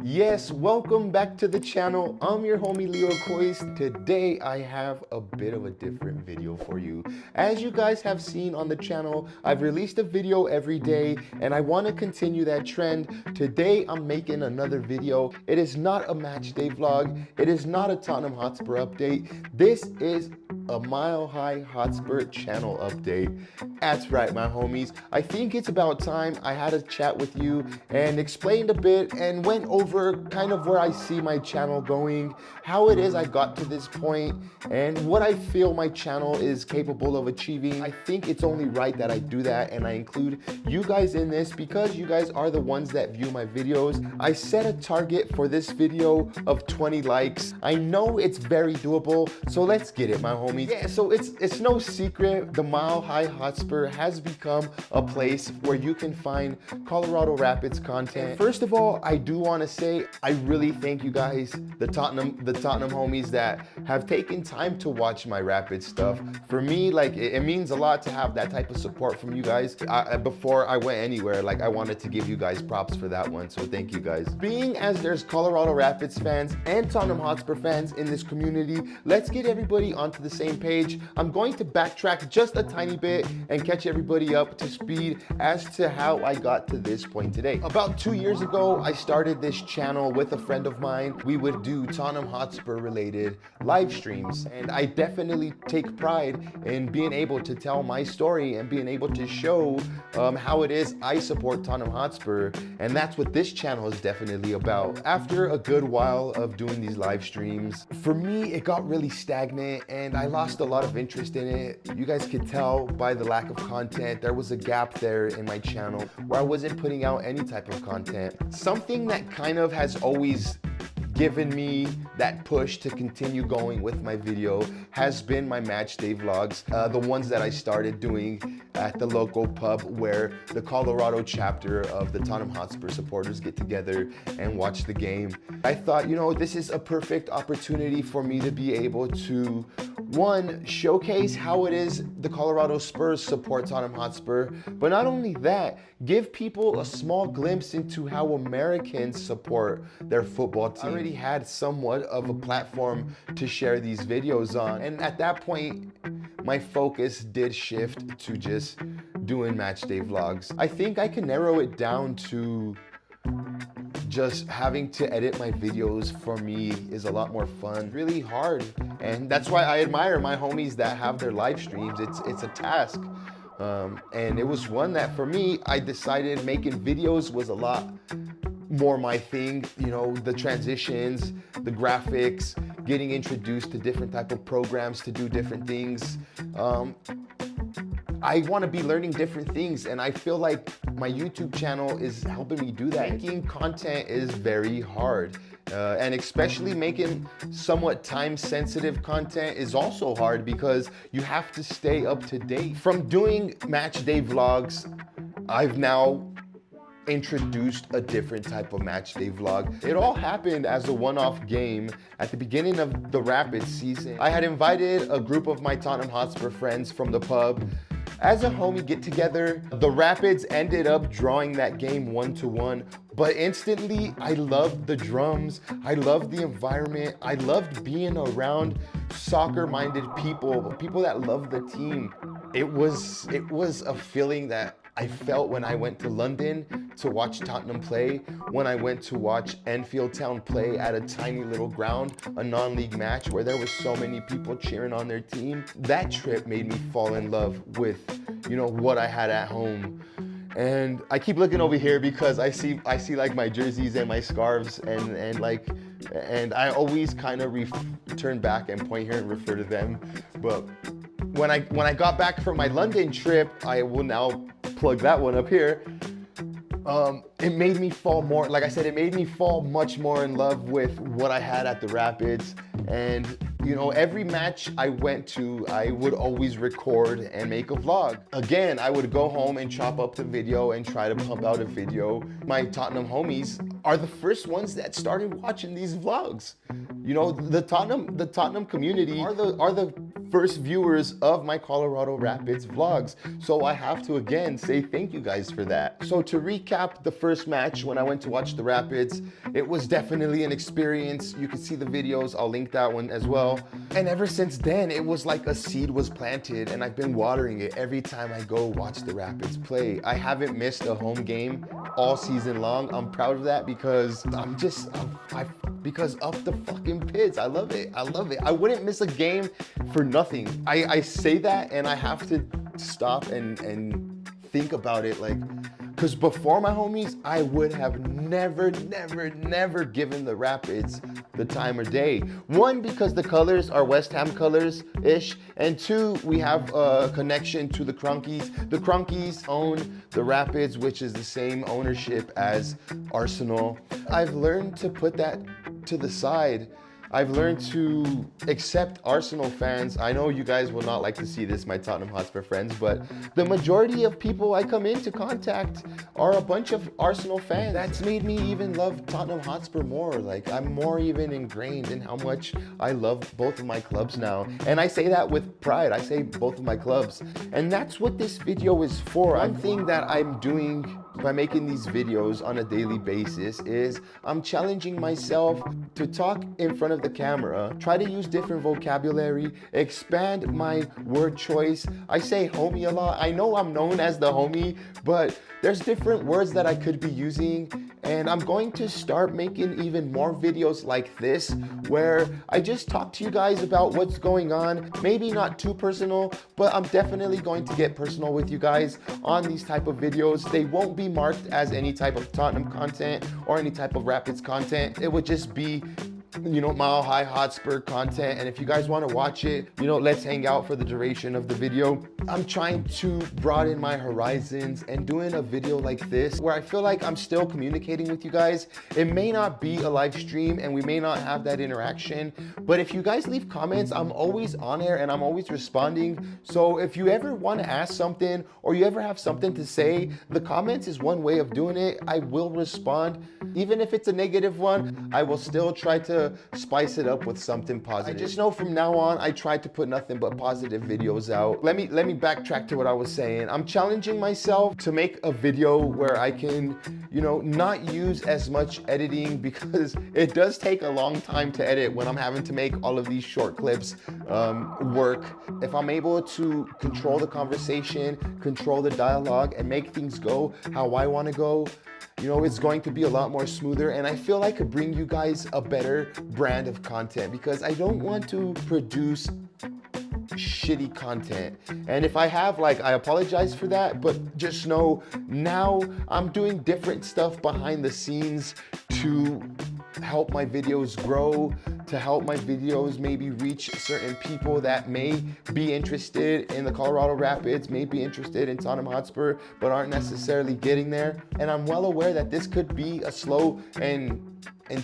Yes, welcome back to the channel. I'm your homie Leo Cois. Today I have a bit of a different video for you. As you guys have seen on the channel, I've released a video every day and I want to continue that trend. Today I'm making another video. It is not a match day vlog. It is not a Tottenham Hotspur update. This is a Mile High Hotspur channel update. That's right, my homies. I think it's about time I had a chat with you and explained a bit and went over kind of where I see my channel going, how it is I got to this point, and what I feel my channel is capable of achieving. I think it's only right that I do that and I include you guys in this because you guys are the ones that view my videos. I set a target for this video of 20 likes. I know it's very doable, so let's get it, my homies. Yeah, so it's no secret, the Mile High Hotspur has become a place where you can find Colorado Rapids content. First of all, I do want to say I really thank you guys, the Tottenham homies that have taken time to watch my Rapids stuff. For me, like it means a lot to have that type of support from you guys. Before I went anywhere, like I wanted to give you guys props for that one, so thank you guys. Being as there's Colorado Rapids fans and Tottenham Hotspur fans in this community, let's get everybody onto the same page. I'm going to backtrack just a tiny bit and catch everybody up to speed as to how I got to this point today. About 2 years ago, I started this channel with a friend of mine. We would do Tottenham Hotspur related live streams, and I definitely take pride in being able to tell my story and being able to show how it is I support Tottenham Hotspur, and that's what this channel is definitely about. After a good while of doing these live streams, for me it got really stagnant and I lost a lot of interest in it. You guys could tell by the lack of content. There was a gap there in my channel where I wasn't putting out any type of content. Something that kind of has always given me that push to continue going with my video has been my match day vlogs, the ones that I started doing at the local pub where the Colorado chapter of the Tottenham Hotspur supporters get together and watch the game. I thought, you know, this is a perfect opportunity for me to be able to, one, showcase how it is the Colorado Spurs support Tottenham Hotspur, but not only that, give people a small glimpse into how Americans support their football team. I already had somewhat of a platform to share these videos on, and at that point, my focus did shift to just doing match day vlogs. I think I can narrow it down to just having to edit my videos for me is a lot more fun, really hard. And that's why I admire my homies that have their live streams. It's a task. And it was one that for me, I decided making videos was a lot more my thing. You know, the transitions, the graphics, getting introduced to different type of programs to do different things. I want to be learning different things, and I feel like my YouTube channel is helping me do that. Making content is very hard, and especially making somewhat time-sensitive content is also hard because you have to stay up to date. From doing match day vlogs, I've now introduced a different type of match day vlog. It all happened as a one-off game at the beginning of the Rapids season. I had invited a group of my Tottenham Hotspur friends from the pub as a homie get together. The Rapids ended up drawing that game 1-1, but instantly I loved the drums, I loved the environment, I loved being around soccer-minded people that love the team. It was a feeling that I felt when I went to London to watch Tottenham play, when I went to watch Enfield Town play at a tiny little ground, a non-league match where there were so many people cheering on their team. That trip made me fall in love with, you know, what I had at home. And I keep looking over here because I see like my jerseys and my scarves and I always kind of turn back and point here and refer to them. But when I got back from my London trip, I will now plug that one up here. It made me fall more, like I said, it made me fall much more in love with what I had at the Rapids. And you know, every match I went to, I would always record and make a vlog. Again, I would go home and chop up the video and try to pump out a video. My Tottenham homies are the first ones that started watching these vlogs. You know, the Tottenham community are the first viewers of my Colorado Rapids vlogs. So I have to again say thank you guys for that. So to recap the first match when I went to watch the Rapids, it was definitely an experience. You can see the videos, I'll link that one as well. And ever since then, it was like a seed was planted and I've been watering it every time I go watch the Rapids play. I haven't missed a home game all season long. I'm proud of that because because of the fucking Pids. I love it. I love it. I wouldn't miss a game for nothing. I say that and I have to stop and think about it, like, because before my homies, I would have never given the Rapids the time of day. One, because the colors are West Ham colors-ish, and two, we have a connection to the Cronkies. The Cronkies own the Rapids, which is the same ownership as Arsenal. I've learned to put that to the side. I've learned to accept Arsenal fans. I know you guys will not like to see this, my Tottenham Hotspur friends, but the majority of people I come into contact are a bunch of Arsenal fans. That's made me even love Tottenham Hotspur more. Like, I'm more even ingrained in how much I love both of my clubs now. And I say that with pride. I say both of my clubs. And that's what this video is for. One thing that I'm doing by making these videos on a daily basis is I'm challenging myself to talk in front of the camera, try to use different vocabulary, expand my word choice. I say homie a lot. I know I'm known as the homie, but there's different words that I could be using, and I'm going to start making even more videos like this where I just talk to you guys about what's going on. Maybe not too personal, but I'm definitely going to get personal with you guys on these type of videos. They won't be marked as any type of Tottenham content or any type of Rapids content. It would just be, you know, Mile High Hotspur content. And if you guys want to watch it, you know, let's hang out for the duration of the video. I'm trying to broaden my horizons and doing a video like this where I feel like I'm still communicating with you guys. It may not be a live stream and we may not have that interaction, but if you guys leave comments, I'm always on air and I'm always responding. So if you ever want to ask something or you ever have something to say, the comments is one way of doing it. I will respond. Even if it's a negative one, I will still try to spice it up with something positive. I just know from now on, I try to put nothing but positive videos out. Let me backtrack to what I was saying. I'm challenging myself to make a video where I can, you know, not use as much editing because it does take a long time to edit when I'm having to make all of these short clips work. If I'm able to control the conversation, control the dialogue, and make things go how I want to go, you know, it's going to be a lot more smoother, and I feel I could bring you guys a better brand of content because I don't want to produce shitty content. And if I have, like, I apologize for that, but just know now I'm doing different stuff behind the scenes to help my videos grow, to help my videos maybe reach certain people that may be interested in the Colorado Rapids, may be interested in Tottenham Hotspur, but aren't necessarily getting there. And I'm well aware that this could be a slow and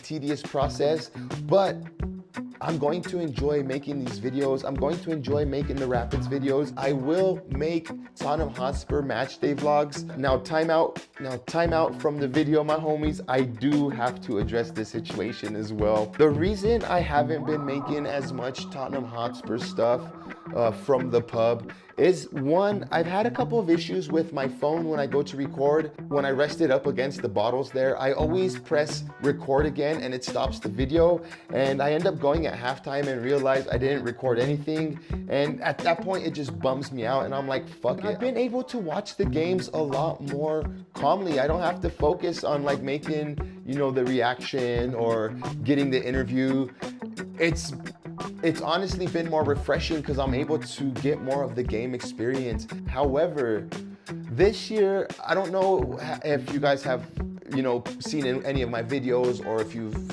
tedious process, but I'm going to enjoy making these videos. I'm going to enjoy making the Rapids videos. I will make Tottenham Hotspur match day vlogs. Now time out from the video, my homies. I do have to address this situation as well. The reason I haven't been making as much Tottenham Hotspur stuff from the pub is, one, I've had a couple of issues with my phone when I go to record. When I rest it up against the bottles there, I always press record again and it stops the video, and I end up going at halftime and realize I didn't record anything, and at that point it just bums me out and I'm like, fuck it. I've been able to watch the games a lot more calmly. I don't have to focus on like making, you know, the reaction or getting the interview. It's honestly been more refreshing because I'm able to get more of the game experience. However, this year, I don't know if you guys have, you know, seen any of my videos or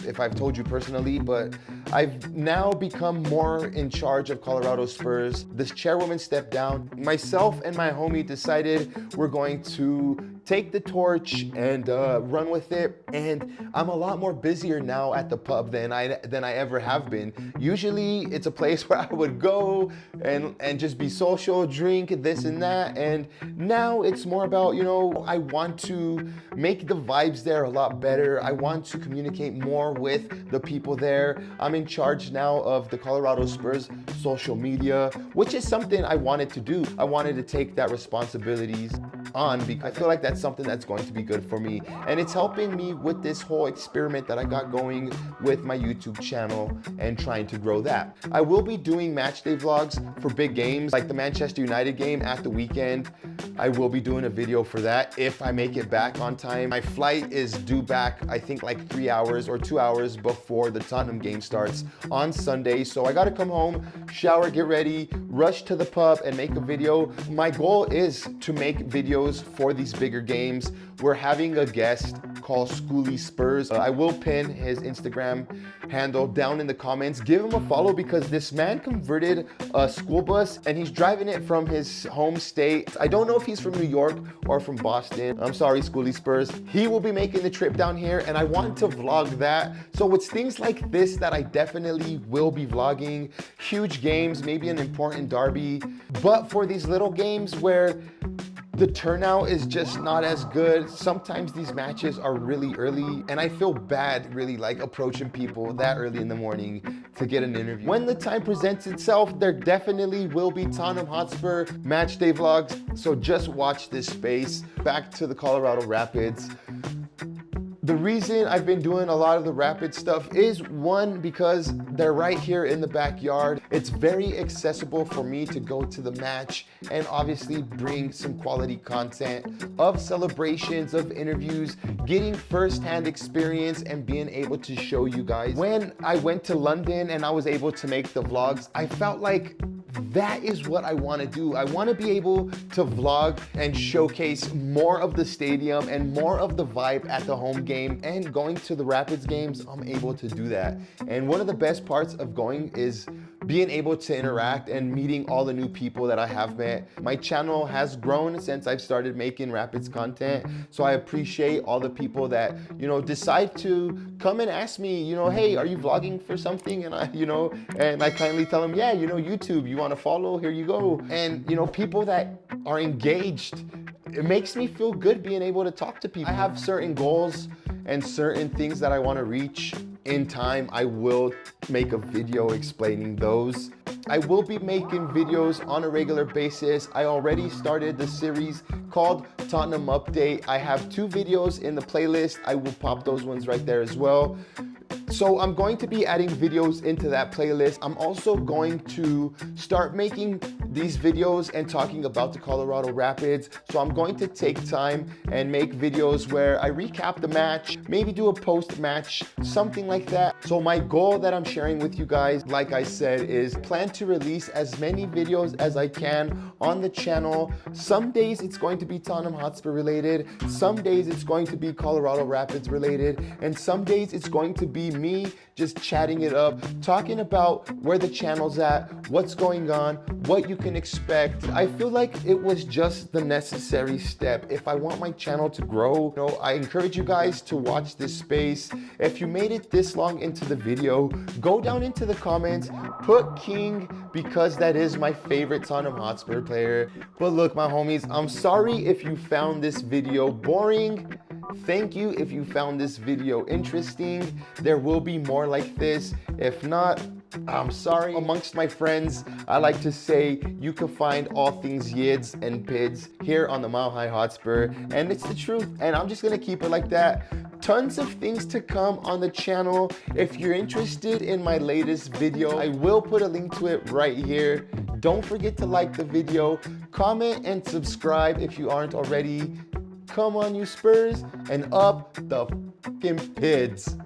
if I've told you personally, but I've now become more in charge of Colorado Spurs. This chairwoman stepped down. Myself and my homie decided we're going to take the torch and run with it. And I'm a lot more busier now at the pub than I ever have been. Usually it's a place where I would go and just be social, drink this and that. And now it's more about, you know, I want to make the vibes there a lot better. I want to communicate more with the people there. I'm in charge now of the Colorado Spurs social media, which is something I wanted to do. I wanted to take that responsibilities on because I feel like that's something that's going to be good for me. And it's helping me with this whole experiment that I got going with my YouTube channel and trying to grow that. I will be doing match day vlogs for big games like the Manchester United game at the weekend. I will be doing a video for that if I make it back on time. My flight is due back, I think like 3 hours or 2 hours before the Tottenham game starts on Sunday. So I gotta come home, shower, get ready, rush to the pub and make a video. My goal is to make videos for these bigger games. We're having a guest called Schooly Spurs. I will pin his Instagram handle down in the comments. Give him a follow because this man converted a school bus and he's driving it from his home state. I don't know if he's from New York or from Boston. I'm sorry, Schooly Spurs. He will be making the trip down here and I want to vlog that. So it's things like this that I definitely will be vlogging. Huge games, maybe an important derby, but for these little games where the turnout is just not as good. Sometimes these matches are really early and I feel bad really like approaching people that early in the morning to get an interview. When the time presents itself, there definitely will be Tottenham Hotspur match day vlogs. So just watch this space. Back to the Colorado Rapids. The reason I've been doing a lot of the Rapid stuff is one, because they're right here in the backyard. It's very accessible for me to go to the match and obviously bring some quality content of celebrations, of interviews, getting firsthand experience and being able to show you guys. When I went to London and I was able to make the vlogs, I felt like that is what I want to do. I want to be able to vlog and showcase more of the stadium and more of the vibe at the home game. And going to the Rapids games, I'm able to do that. And one of the best parts of going is being able to interact and meeting all the new people that I have met. My channel has grown since I've started making Rapids content. So I appreciate all the people that, you know, decide to come and ask me, you know, hey, are you vlogging for something? And I kindly tell them, yeah, YouTube, you want to follow? Here you go. And, people that are engaged, it makes me feel good being able to talk to people. I have certain goals and certain things that I want to reach. In time, I will make a video explaining those. I will be making videos on a regular basis. I already started the series called Tottenham Update. I have 2 videos in the playlist. I will pop those ones right there as well. So I'm going to be adding videos into that playlist. I'm also going to start making these videos and talking about the Colorado Rapids. So I'm going to take time and make videos where I recap the match, maybe do a post-match, something like that. So my goal that I'm sharing with you guys, like I said, is plan to release as many videos as I can on the channel. Some days it's going to be Tottenham Hotspur related, some days it's going to be Colorado Rapids related, and some days it's going to be me just chatting it up, talking about where the channel's at, what's going on, what you can expect. I feel like it was just the necessary step. If I want my channel to grow, I encourage you guys to watch this space. If you made it this long into the video, go down into the comments, put King, because that is my favorite Tottenham Hotspur player. But look, my homies, I'm sorry if you found this video boring. Thank you if you found this video interesting. There will be more like this. If not, I'm sorry. Amongst my friends, I like to say you can find all things yids and pids here on the Mile High Hotspur, and it's the truth, and I'm just gonna keep it like that. Tons of things to come on the channel. If you're interested in my latest video, I will put a link to it right here. Don't forget to like the video, comment, and subscribe if you aren't already. Come on, you Spurs, and up the f***ing pids.